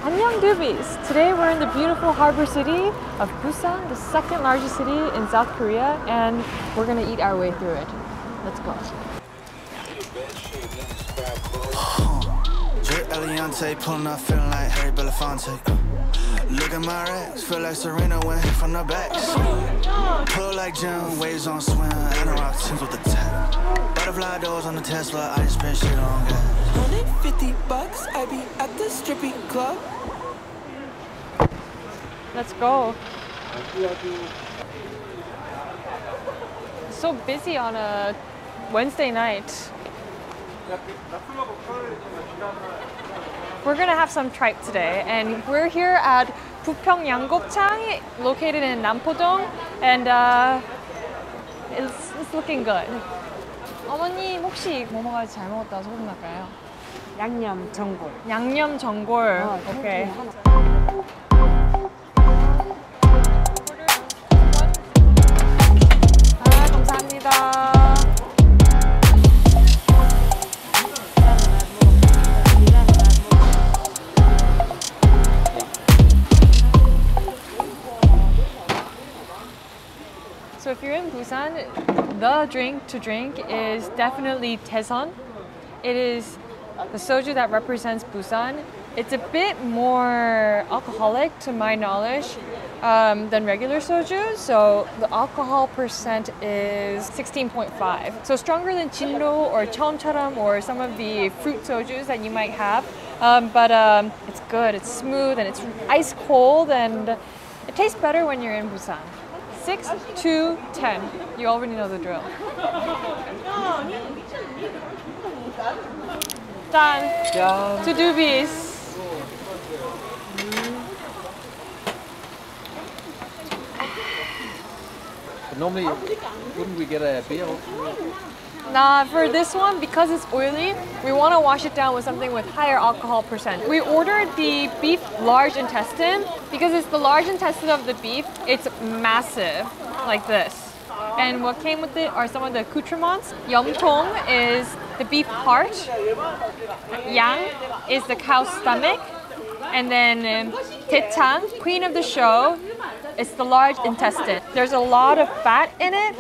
Annyeong Doobies! Today we're in the beautiful harbor city of Busan, the second largest city in South Korea, and we're gonna eat our way through it. Let's go. Eliante pulling up, feeling like Harry Belafonte. Look at my racks, feel like Serena went from the back. Pull like Jung, waves on swim, and I rock Timbs with the tap. Butterfly doors on the Tesla, I just spend shit on gas. $150, I be at the stripping club. Let's go. It's so busy on a Wednesday night. We're gonna have some tripe today, and we're here at Bupyeong-dong Gopchang, located in Nampodong, and it's looking good. 어머님 혹시 뭐 먹어야지 잘 먹었다 소문날까요? 양념 전골. 양념 전골. 오케이. 아, 감사합니다. So if you're in Busan, the drink to drink is definitely Daesun. It is the soju that represents Busan. It's a bit more alcoholic to my knowledge than regular soju. So the alcohol percent is 16.5. So stronger than Jinggu or Cheomcharam or some of the fruit sojus that you might have. But it's good, it's smooth, and it's ice cold, and it tastes better when you're in Busan. 6 to 10. You already know the drill. Done. Two doobies. Normally, wouldn't we get a beer? Nah, for this one, because it's oily, we want to wash it down with something with higher alcohol percent. We ordered the beef large intestine because it's the large intestine of the beef. It's massive, like this. And what came with it are some of the accoutrements. Yeomtong is the beef heart. Yang is the cow's stomach. And then Daechang, queen of the show, is the large intestine. There's a lot of fat in it.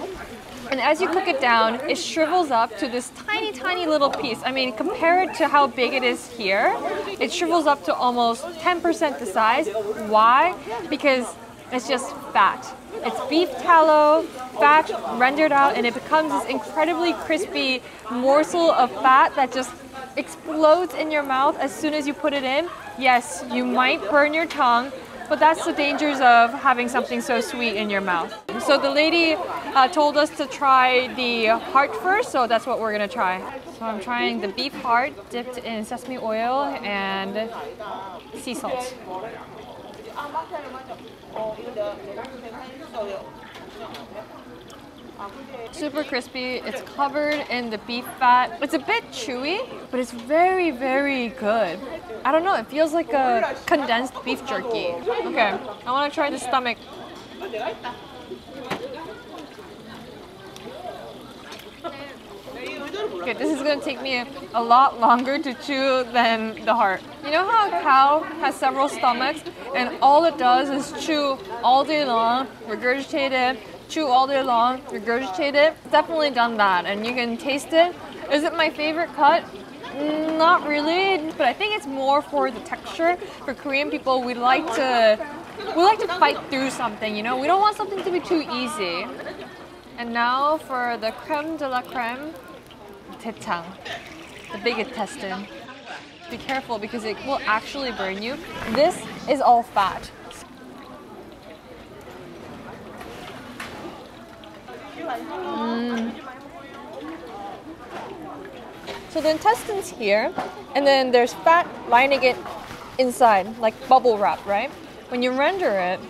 And as you cook it down, it shrivels up to this tiny, tiny little piece. I mean, compare it to how big it is here. It shrivels up to almost 10% the size. Why? Because it's just fat. It's beef tallow, fat rendered out, and it becomes this incredibly crispy morsel of fat that just explodes in your mouth as soon as you put it in. Yes, you might burn your tongue, but that's the dangers of having something so sweet in your mouth. So the lady told us to try the heart first, so that's what we're gonna try. So I'm trying the beef heart dipped in sesame oil and sea salt. Super crispy, it's covered in the beef fat. It's a bit chewy, but it's very, very good. I don't know, it feels like a condensed beef jerky. Okay, I want to try the stomach. Okay, this is going to take me a lot longer to chew than the heart. You know how a cow has several stomachs and all it does is chew all day long, regurgitate it, chew all day long, regurgitate it? It's definitely done that, and you can taste it. Is it my favorite cut? Not really, but I think it's more for the texture. For Korean people, we like to fight through something, you know? We don't want something to be too easy. And now for the creme de la creme, Daechang, the big intestine. Be careful because it will actually burn you. This is all fat. So the intestine's here, and then there's fat lining it inside, like bubble wrap, right? When you render it,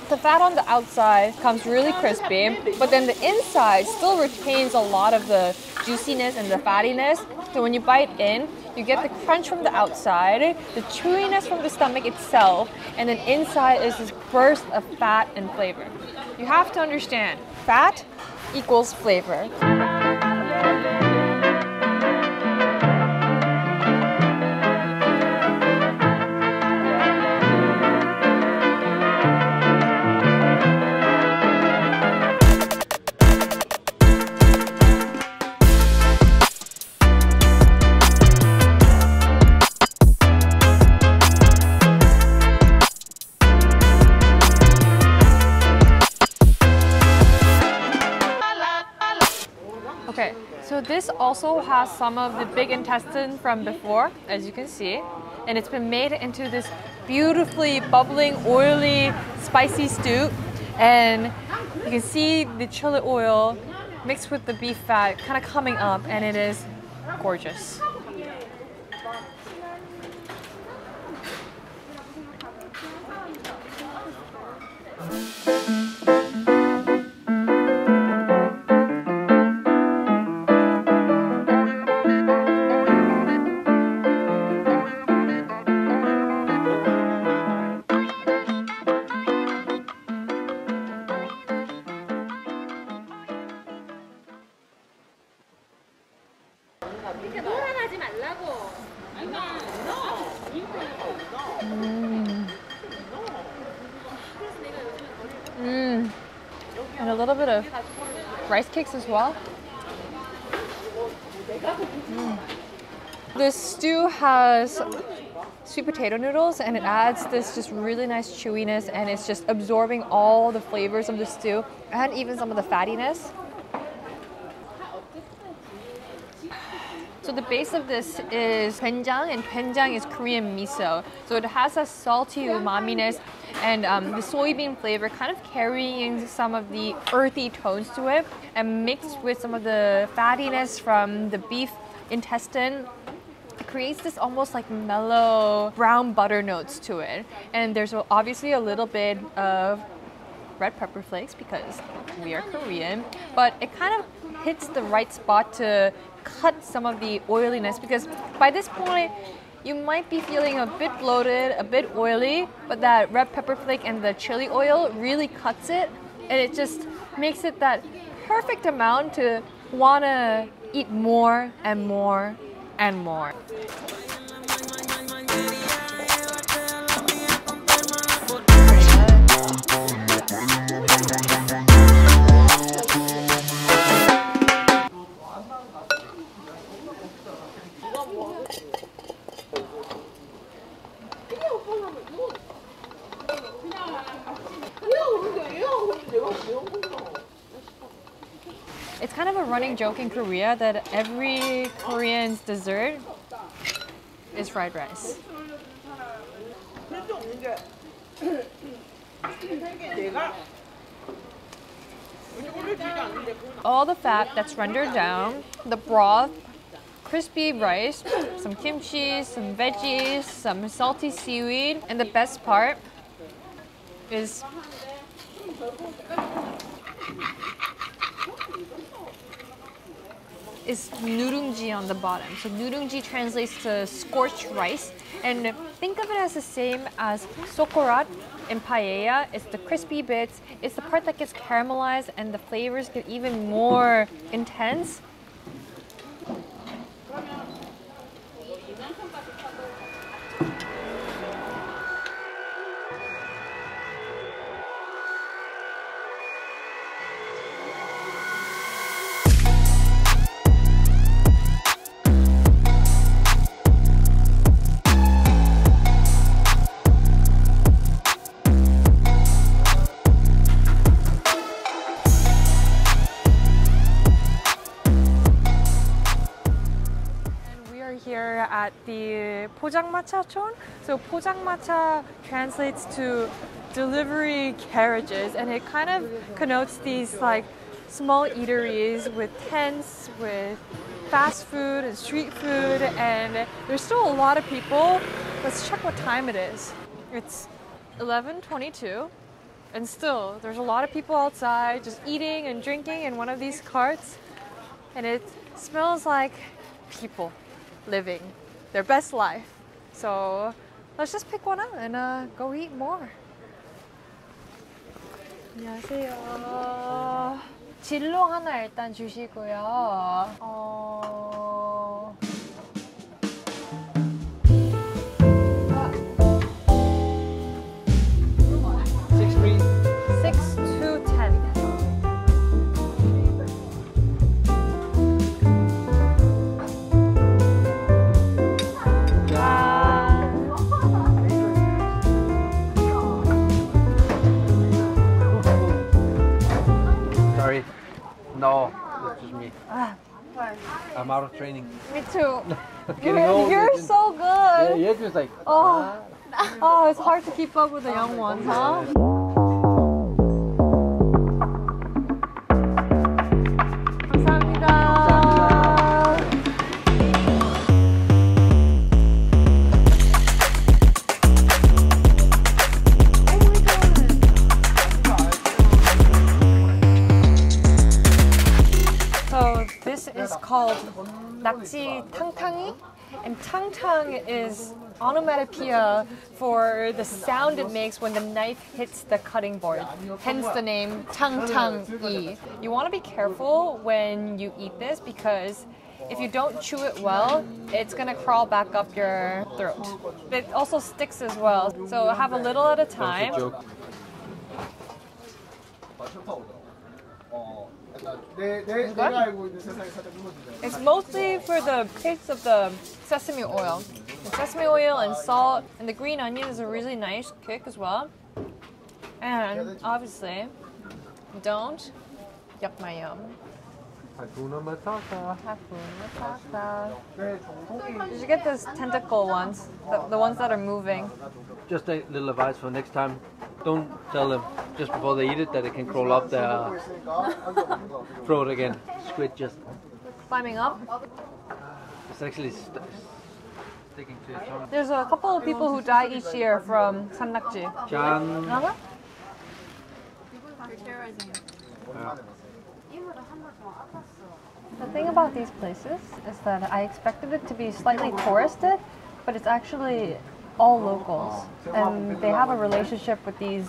the fat on the outside comes really crispy, but then the inside still retains a lot of the juiciness and the fattiness. So when you bite in, you get the crunch from the outside, the chewiness from the stomach itself, and then inside is this burst of fat and flavor. You have to understand, fat equals flavor. This also has some of the big intestine from before, as you can see. And it's been made into this beautifully bubbling, oily, spicy stew. And you can see the chili oil mixed with the beef fat kind of coming up, and it is gorgeous. And a little bit of rice cakes as well. This stew has sweet potato noodles, and it adds this just really nice chewiness, and it's just absorbing all the flavors of the stew and even some of the fattiness. So the base of this is doenjang, and doenjang is Korean miso. So it has a salty umaminess and the soybean flavor kind of carrying some of the earthy tones to it, and mixed with some of the fattiness from the beef intestine. It creates this almost like mellow brown butter notes to it. And there's obviously a little bit of red pepper flakes because we are Korean, but it kind of hits the right spot to cut some of the oiliness, because by this point you might be feeling a bit bloated, a bit oily, but that red pepper flake and the chili oil really cuts it, and it just makes it that perfect amount to want to eat more and more and more. It's kind of a running joke in Korea that every Korean's dessert is fried rice. All the fat that's rendered down, the broth, crispy rice, some kimchi, some veggies, some salty seaweed, and the best part is nurungji on the bottom. So nurungji translates to scorched rice, and think of it as the same as sokorat in paella. It's the crispy bits, it's the part that gets caramelized, and the flavors get even more intense. At the Pojangmacha. So Pojangmacha translates to delivery carriages, and it kind of connotes these like small eateries with tents, with fast food and street food, and there's still a lot of people. Let's check what time it is. It's 11:22, and still there's a lot of people outside just eating and drinking in one of these carts, and it smells like people living their best life. So let's just pick one up and go eat more. 안녕하세요. 진롱 하나 일단 주시고요. No, that's just me. I'm out of training. Me too. Getting old. You're so Yeah, good. you're just like. Oh. Oh, it's hard to keep up with the young ones, huh? So this is called 낙지 탕탕이, and 탕탕 is onomatopoeia for the sound it makes when the knife hits the cutting board, hence the name 탕탕이. You want to be careful when you eat this because if you don't chew it well, it's gonna crawl back up your throat. It also sticks as well, so have a little at a time. It's mostly for the taste of the sesame oil. The sesame oil and salt and the green onion is a really nice kick as well. And obviously, don't yuck my yum. You should get those tentacle ones, the ones that are moving. Just a little advice for next time. Don't tell them just before they eat it that it can crawl up their throat again. Squid just Climbing up. it's actually sticking to your tongue. There's a couple of people who die each year from 산낙지. Chan. Remember? The thing about these places is that I expected it to be slightly touristed, but it's actually all locals. And they have a relationship with these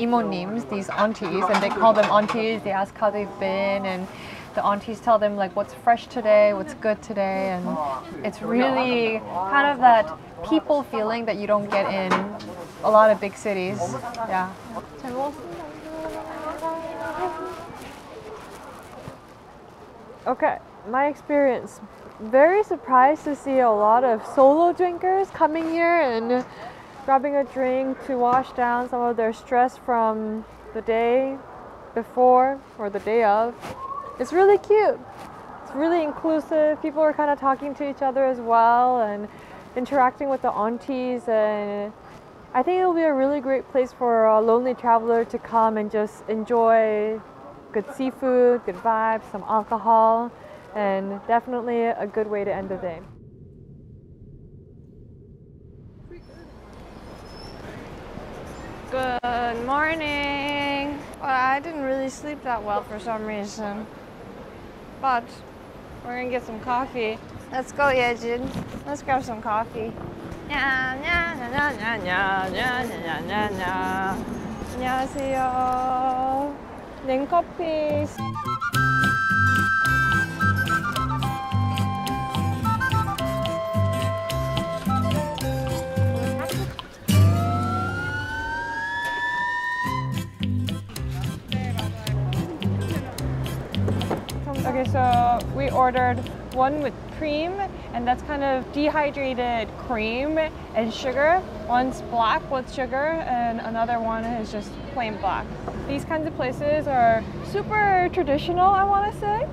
imonims, these aunties, and they call them aunties. They ask how they've been, and the aunties tell them like what's fresh today, what's good today, and it's really kind of that people feeling that you don't get in a lot of big cities. Yeah. Okay, my experience. Very surprised to see a lot of solo drinkers coming here and grabbing a drink to wash down some of their stress from the day before or the day of. It's really cute. It's really inclusive. People are kind of talking to each other as well and interacting with the aunties, and I think it'll be a really great place for a lonely traveler to come and just enjoy good seafood, good vibes, some alcohol, and definitely a good way to end the day. Good morning. Well, I didn't really sleep that well for some reason, but we're gonna get some coffee. Let's go, Yejin. Let's grab some coffee. 안녕하세요. 냉커피. Okay, so we ordered one with cream, and that's kind of dehydrated cream and sugar. One's black with sugar, and another one is just plain black. These kinds of places are super traditional, I want to say.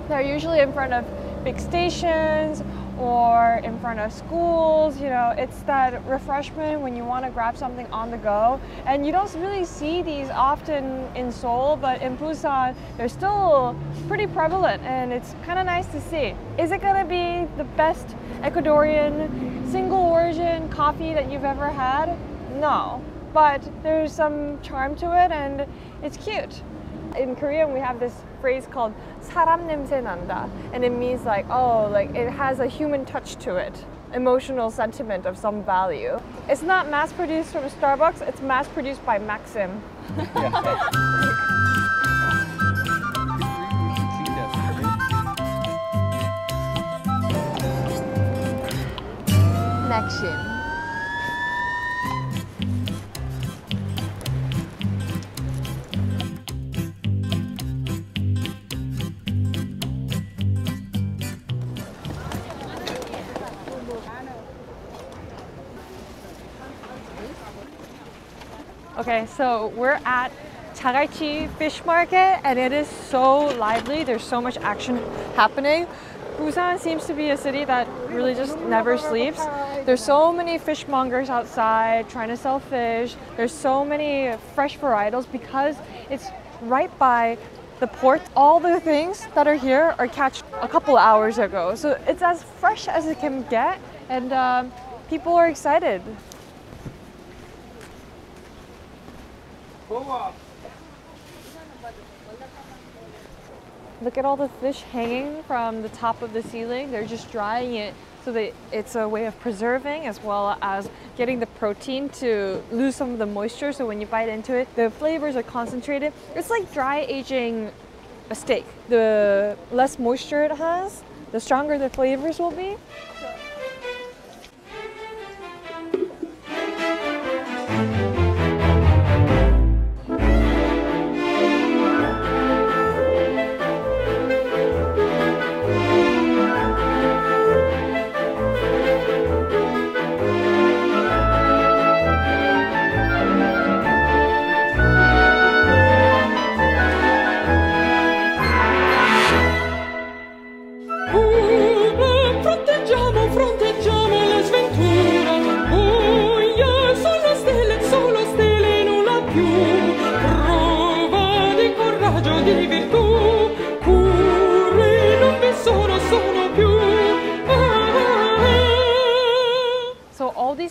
They're usually in front of big stations or in front of schools. You know, it's that refreshment when you want to grab something on the go. And you don't really see these often in Seoul, but in Busan, they're still pretty prevalent, and it's kind of nice to see. Is it going to be the best Ecuadorian single origin coffee that you've ever had? No, but there's some charm to it, and it's cute. In Korean, we have this phrase called 사람 냄새 난다, and it means like, oh, like it has a human touch to it, emotional sentiment of some value. It's not mass-produced from Starbucks, it's mass-produced by Maxim. Maxim. Okay, so we're at Chagalchi Fish Market, and it is so lively. There's so much action happening. Busan seems to be a city that really just never sleeps. There's so many fishmongers outside trying to sell fish. There's so many fresh varietals because it's right by the port. All the things that are here are catched a couple hours ago. So it's as fresh as it can get, and people are excited. Look at all the fish hanging from the top of the ceiling. They're just drying it so that it's a way of preserving as well as getting the protein to lose some of the moisture. So when you bite into it, the flavors are concentrated. It's like dry aging a steak. The less moisture it has, the stronger the flavors will be.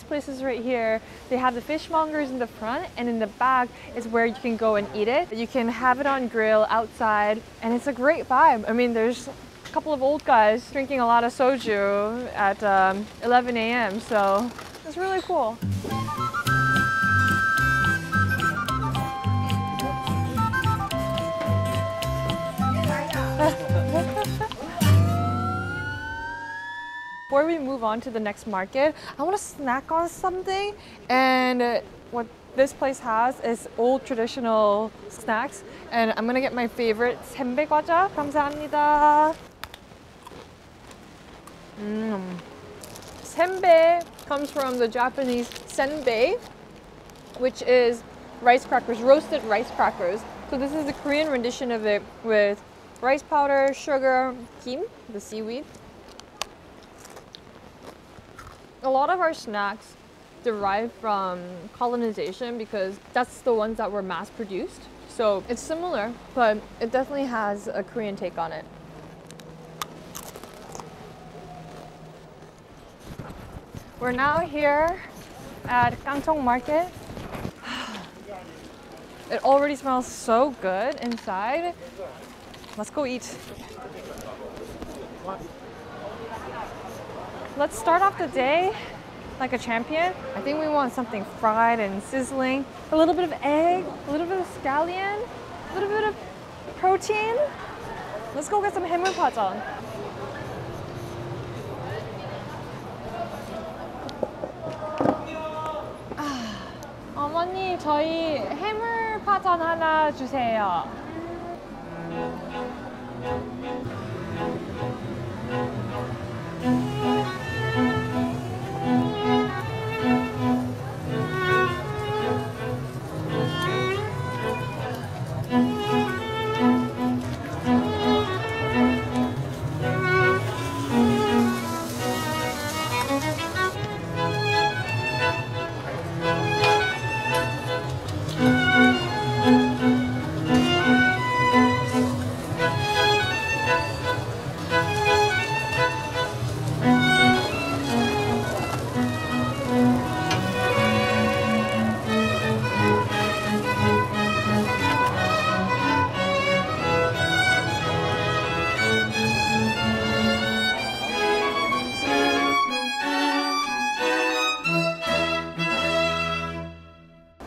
Places right here, they have the fishmongers in the front, and in the back is where you can go and eat it. You can have it on grill outside, and it's a great vibe. I mean, there's a couple of old guys drinking a lot of soju at 11 a.m. so it's really cool. Before we move on to the next market, I want to snack on something, and what this place has is old traditional snacks, and I'm gonna get my favorite senbei 과자. 감사합니다. Senbei comes from the Japanese senbei, which is rice crackers, roasted rice crackers. So this is the Korean rendition of it with rice powder, sugar, kim, the seaweed. A lot of our snacks derive from colonization because that's the ones that were mass produced. So it's similar, but it definitely has a Korean take on it. We're now here at Gangcheong Market. It already smells so good inside. Let's go eat. Let's start off the day like a champion. I think we want something fried and sizzling. A little bit of egg, a little bit of scallion, a little bit of protein. Let's go get some 해물파전. 어머니, 저희 해물파전 하나 주세요.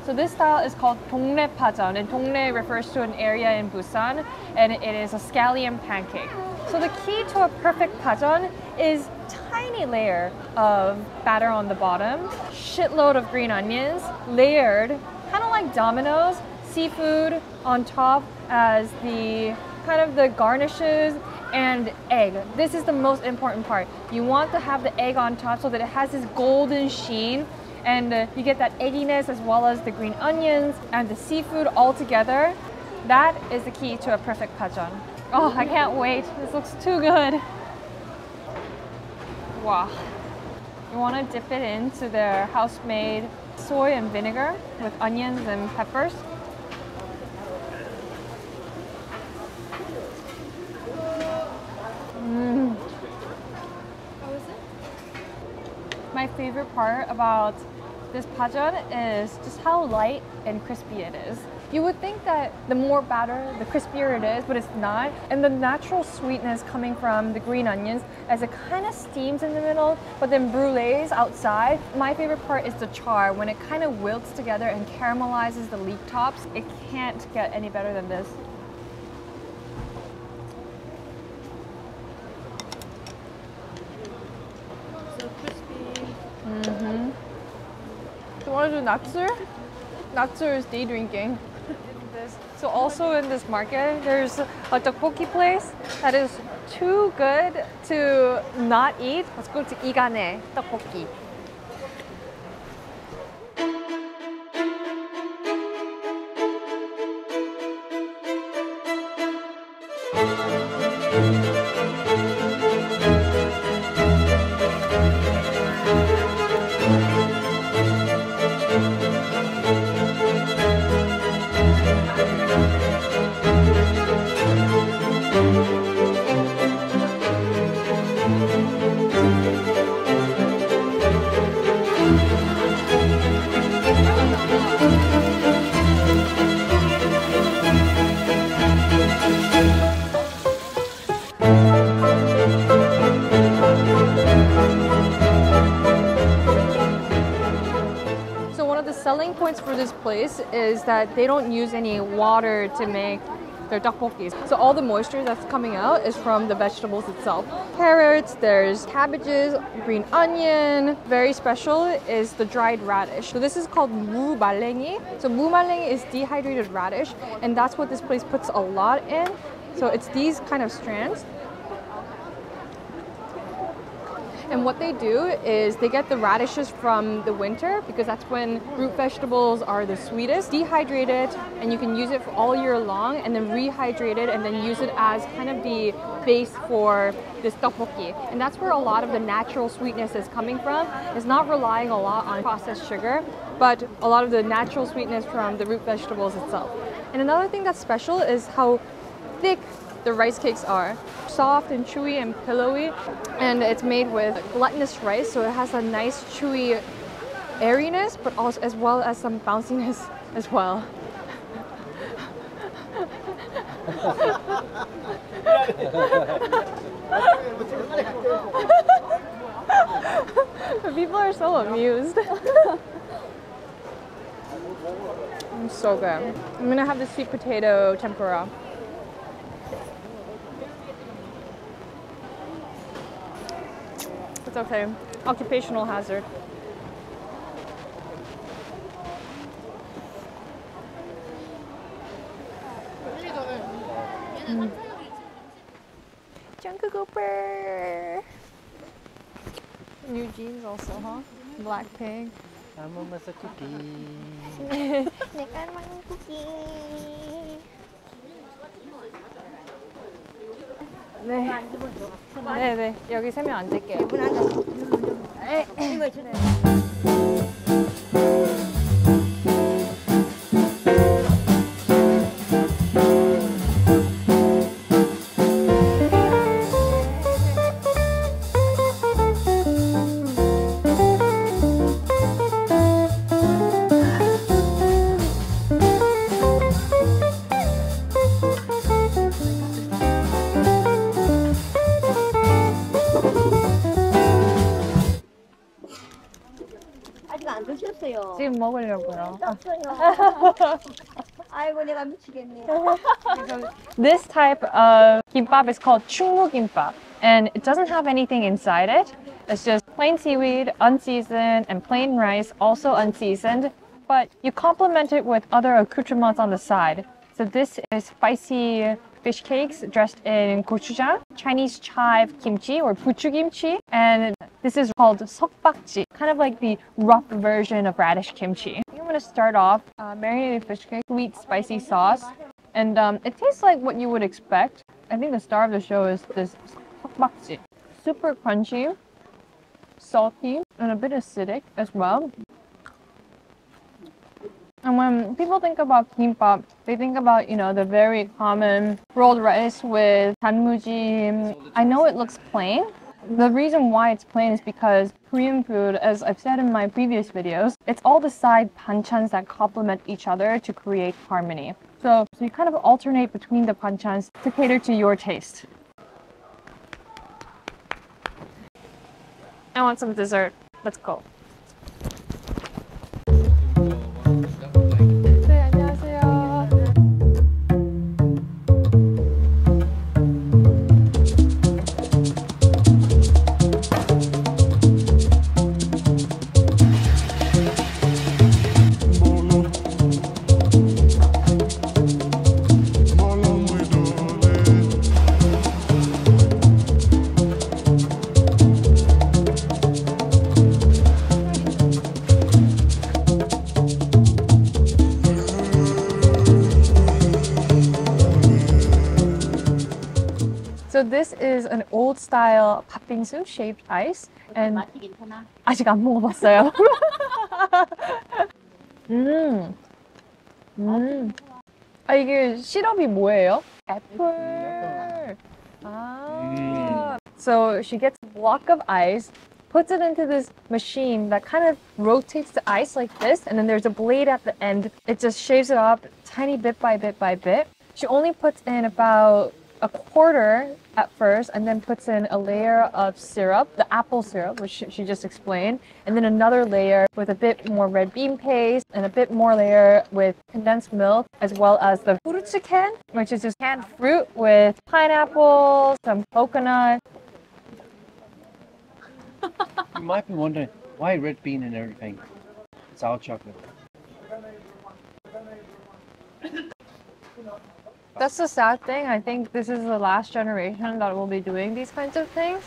So this style is called Dongrae Pajeon, and Dongrae refers to an area in Busan, and it is a scallion pancake. So the key to a perfect pajeon is tiny layer of batter on the bottom, shitload of green onions, layered, kind of like dominoes, seafood on top as the kind of the garnishes, and egg. This is the most important part. You want to have the egg on top so that it has this golden sheen, and you get that egginess as well as the green onions and the seafood all together. That is the key to a perfect pajeon. Oh, I can't wait. This looks too good. Wow. You want to dip it into their house-made soy and vinegar with onions and peppers. My favorite part about this pajeon is just how light and crispy it is. You would think that the more batter, the crispier it is, but it's not. And the natural sweetness coming from the green onions as it kind of steams in the middle, but then brulees outside. My favorite part is the char. When it kind of wilts together and caramelizes the leek tops, it can't get any better than this. So crispy. So want to do natsu? Natsu is day drinking. So also in this market, there's a tteokbokki place that is too good to not eat. Let's go to Leegane Tteokbokki. Selling points for this place is that they don't use any water to make their tteokbokkis. So all the moisture that's coming out is from the vegetables itself. Carrots, there's cabbages, green onion. Very special is the dried radish. So this is called mu malengi. So mu malengi is dehydrated radish, and that's what this place puts a lot in. So it's these kind of strands. And what they do is they get the radishes from the winter because that's when root vegetables are the sweetest. Dehydrate it, and you can use it for all year long, and then rehydrate it and then use it as kind of the base for this tteokbokki. And that's where a lot of the natural sweetness is coming from. It's not relying a lot on processed sugar, but a lot of the natural sweetness from the root vegetables itself. And another thing that's special is how thick the rice cakes are. Soft and chewy and pillowy, and it's made with glutinous rice, so it has a nice chewy airiness, but also as well as some bounciness as well. People are so amused. It's so good. I'm gonna have the sweet potato tempura. It's okay. Occupational hazard. Junggu. New jeans also, huh? Black pig. I'm almost a cookie. 네. 네. 여기 3명 앉을게요. 이분 앉아서. 네. 이거 주네. 안 드셨어요. 지금 먹으려고요. 아이고 내가 미치겠네. This type of gimbap is called Choongmu gimbap, and it doesn't have anything inside it. It's just plain seaweed, unseasoned, and plain rice, also unseasoned. But you complement it with other accoutrements on the side. So this is spicy fish cakes dressed in gochujang, Chinese chive kimchi or buchugimchi, and this is called seokbakji, kind of like the rough version of radish kimchi. I think I'm going to start off marinated fish cake, sweet spicy sauce, and it tastes like what you would expect. I think the star of the show is this seokbakji. Super crunchy, salty and a bit acidic as well. And when people think about kimbap, they think about, you know, the very common rolled rice with 단무지. I know it looks plain. The reason why it's plain is because Korean food, as I've said in my previous videos, it's all the side banchans that complement each other to create harmony. So you kind of alternate between the banchans to cater to your taste. I want some dessert. Let's go. 네, 안녕하세요. So this is an old style patbingsu shaped ice and 아직 안 먹어봤어요. 아 이게 시럽이 뭐예요? 애플. Ah. So she gets a block of ice, puts it into this machine that kind of rotates the ice like this, and then there's a blade at the end. It just shaves it up tiny bit by bit by bit. She only puts in about a quarter at first and then puts in a layer of syrup, the apple syrup, which she just explained, and then another layer with a bit more red bean paste and a bit more layer with condensed milk, as well as the fruit can, which is just canned fruit with pineapple, some coconut. You might be wondering, why red bean and everything? It's our chocolate. That's the sad thing. I think this is the last generation that will be doing these kinds of things.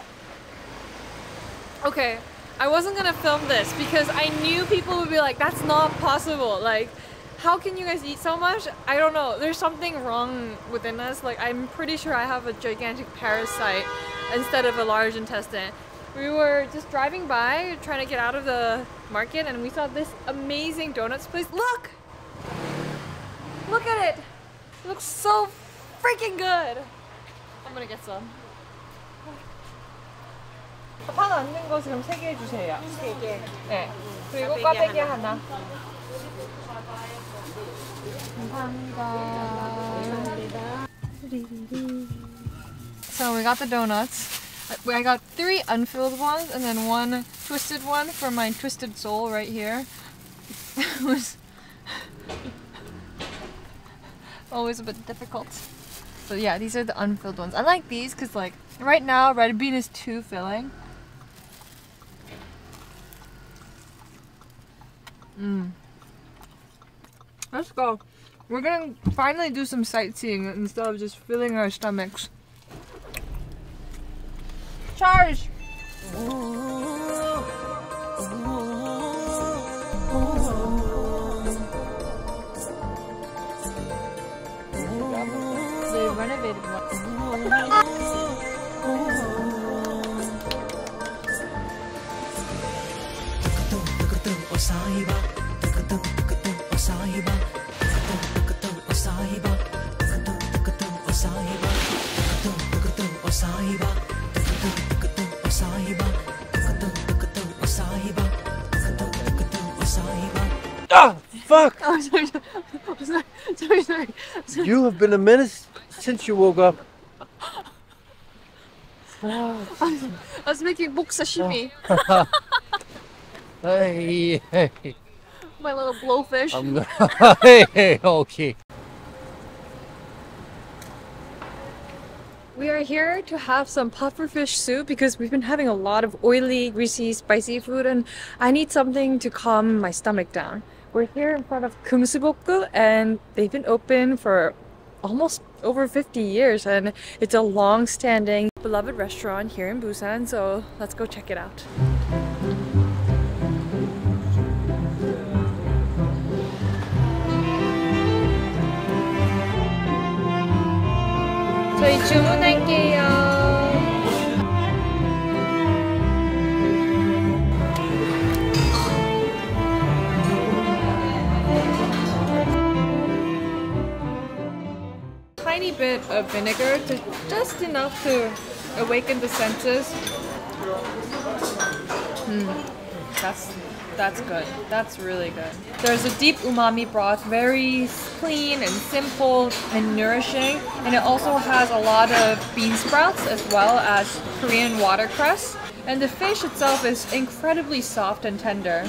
Okay, I wasn't gonna film this because I knew people would be like, that's not possible. Like, how can you guys eat so much? I don't know. There's something wrong within us. Like, I'm pretty sure I have a gigantic parasite instead of a large intestine. We were just driving by, trying to get out of the market, and we saw this amazing donuts place. Look! Look at it! It looks so freaking good! I'm gonna get some. 판 앉는 거 지금 3개 해주세요. 3개. 네. 그리고 꽈배기 하나. 감사합니다. So we got the donuts. I got 3 unfilled ones and then 1 twisted one for my twisted soul right here. It was always a bit difficult. But yeah, these are the unfilled ones. I like these because like right now red bean is too filling. Let's go. We're gonna finally do some sightseeing instead of just filling our stomachs. Charge! They renovated one. Ah, fuck! Oh, sorry. You have been a menace since you woke up. I was making bok sashimi. Hey. My little blowfish. Hey, okay. We are here to have some pufferfish soup because we've been having a lot of oily, greasy, spicy food and I need something to calm my stomach down. We're here in front of Geumsubokguk and they've been open for almost over 50 years and it's a long-standing beloved restaurant here in Busan, so let's go check it out. 저희 주문할게요. bit of vinegar, just enough to awaken the senses. That's good. That's really good. There's a deep umami broth, very clean and simple and nourishing. And it also has a lot of bean sprouts as well as Korean watercress. And the fish itself is incredibly soft and tender.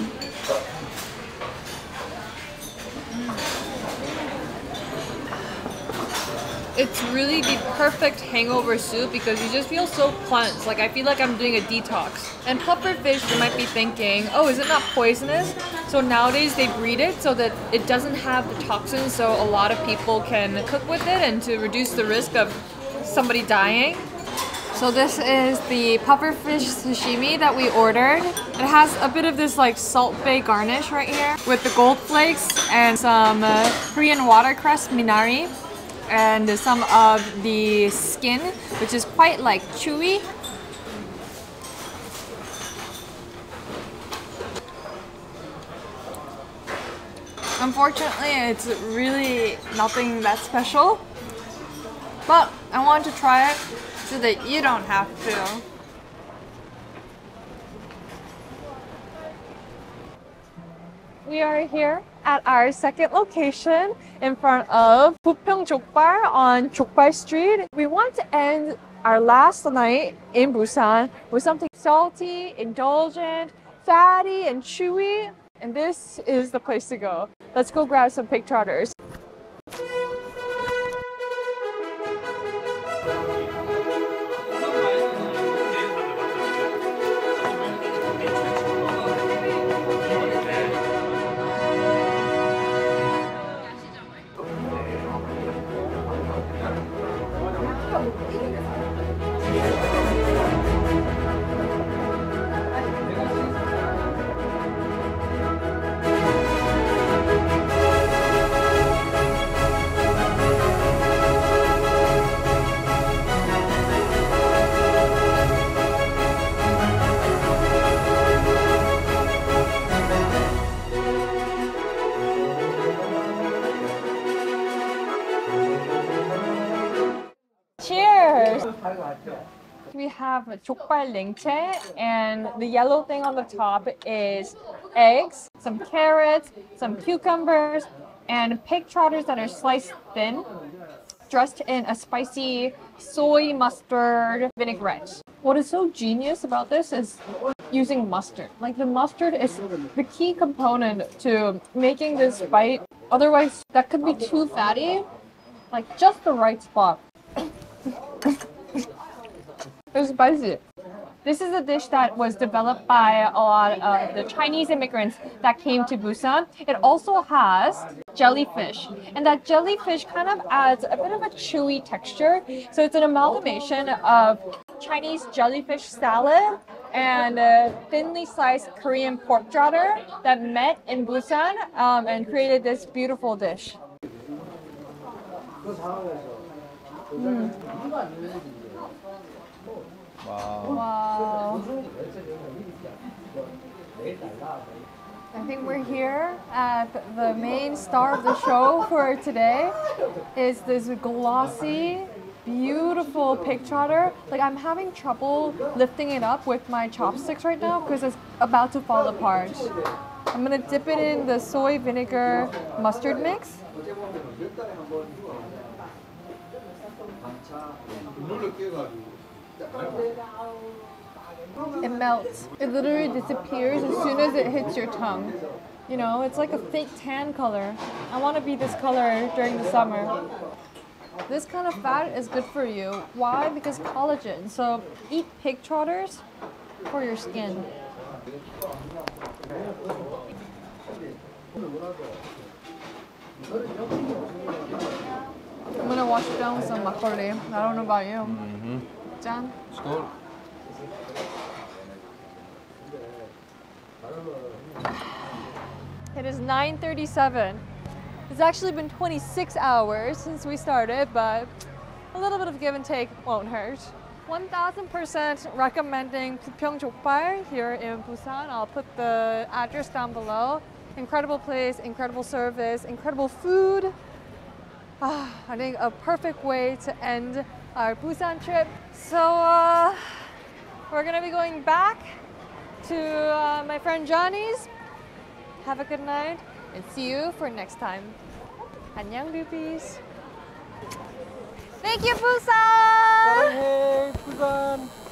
It's really the perfect hangover soup because you just feel so cleansed. Like I feel like I'm doing a detox. And pufferfish, you might be thinking, oh, is it not poisonous? So nowadays they breed it so that it doesn't have the toxins, so a lot of people can cook with it and to reduce the risk of somebody dying. So this is the pufferfish sashimi that we ordered. It has a bit of this like Salt Bae garnish right here with the gold flakes and some Korean watercress minari. And some of the skin, which is quite like chewy. Unfortunately, it's really nothing that special, but I want to try it so that you don't have to. We are here at our second location in front of Bupyeong-dong on JOKBAL Street. We want to end our last night in Busan with something salty, indulgent, fatty, and chewy. And this is the place to go. Let's go grab some pig trotters. We have a JOKBAL Jokbal, and the yellow thing on the top is eggs, some carrots, some cucumbers, and pig trotters that are sliced thin, dressed in a spicy soy mustard vinaigrette. What is so genius about this is using mustard. Like the mustard is the key component to making this bite. Otherwise, that could be too fatty. Like just the right spot. It's spicy. This is a dish that was developed by a lot of the Chinese immigrants that came to Busan. It also has jellyfish, and that jellyfish kind of adds a bit of a chewy texture. So it's an amalgamation of Chinese jellyfish salad and a thinly sliced Korean pork trotter that met in Busan and created this beautiful dish. Wow. I think we're here at the main star of the show for today. Is this glossy, beautiful pig trotter. Like I'm having trouble lifting it up with my chopsticks right now because it's about to fall apart. I'm gonna dip it in the soy vinegar mustard mix. It melts. It literally disappears as soon as it hits your tongue. You know, it's like a fake tan color. I want to be this color during the summer. This kind of fat is good for you. Why? Because collagen. So eat pig trotters for your skin. I'm gonna wash it down with some makgeolli. I don't know about you. Jan? Skål. It is 9:37. It's actually been 26 hours since we started, but a little bit of give and take won't hurt. 1000% recommending Bupyeong-dong here in Busan. I'll put the address down below. Incredible place, incredible service, incredible food. I think a perfect way to end our Busan trip. So we're gonna be going back to my friend Johnny's. Have a good night and see you for next time. 안녕, Doobies. Thank you, Busan! Hey, Busan!